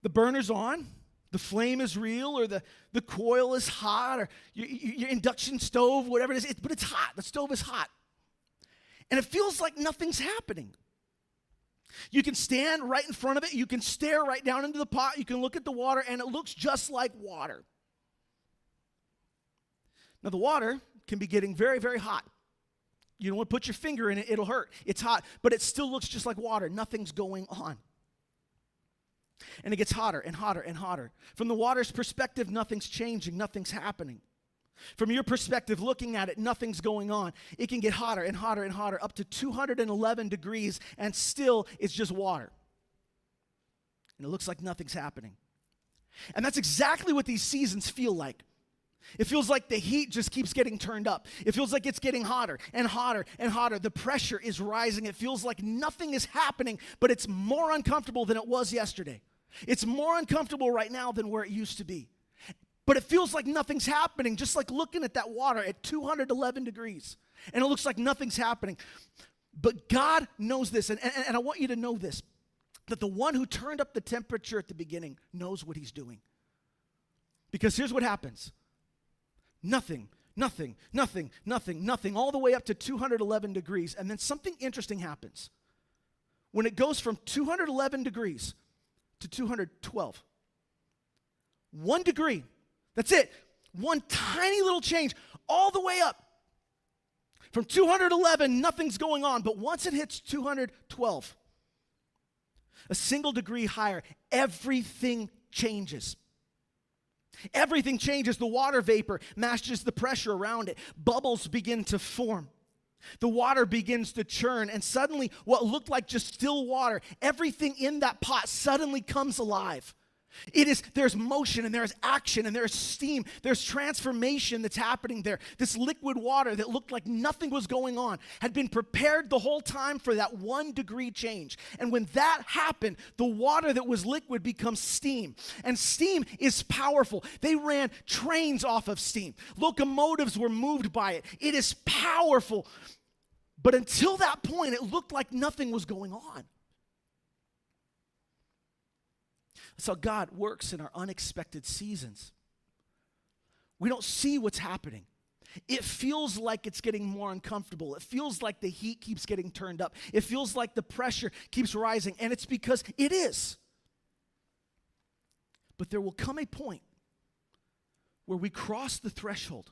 The burner's on, the flame is real, or the coil is hot, or your induction stove, whatever it is, but it's hot. The stove is hot. And it feels like nothing's happening. You can stand right in front of it. You can stare right down into the pot. You can look at the water, and it looks just like water. Now, the water can be getting very, very hot. You don't want to put your finger in it. It'll hurt. It's hot, but it still looks just like water. Nothing's going on. And it gets hotter and hotter and hotter. From the water's perspective, nothing's changing. Nothing's happening. From your perspective, looking at it, nothing's going on. It can get hotter and hotter and hotter, up to 211 degrees, and still it's just water. And it looks like nothing's happening. And that's exactly what these seasons feel like. It feels like the heat just keeps getting turned up. It feels like it's getting hotter and hotter and hotter. The pressure is rising. It feels like nothing is happening, but it's more uncomfortable than it was yesterday. It's more uncomfortable right now than where it used to be. But it feels like nothing's happening, just like looking at that water at 211 degrees. And it looks like nothing's happening. But God knows this, and I want you to know this, that the one who turned up the temperature at the beginning knows what he's doing. Because here's what happens. Nothing, nothing, nothing, nothing, nothing, all the way up to 211 degrees. And then something interesting happens. When it goes from 211 degrees to 212, 1 degree, that's it. One tiny little change all the way up. From 211, nothing's going on. But once it hits 212, a single degree higher, everything changes. Everything changes. The water vapor matches the pressure around it. Bubbles begin to form. The water begins to churn, and suddenly what looked like just still water, everything in that pot suddenly comes alive. There's motion, and there's action, and there's steam. There's transformation that's happening there. This liquid water that looked like nothing was going on had been prepared the whole time for that 1 degree change. And when that happened, the water that was liquid becomes steam. And steam is powerful. They ran trains off of steam. Locomotives were moved by it. It is powerful. But until that point, it looked like nothing was going on. That's how God works in our unexpected seasons. We don't see what's happening. It feels like it's getting more uncomfortable. It feels like the heat keeps getting turned up. It feels like the pressure keeps rising, and it's because it is. But there will come a point where we cross the threshold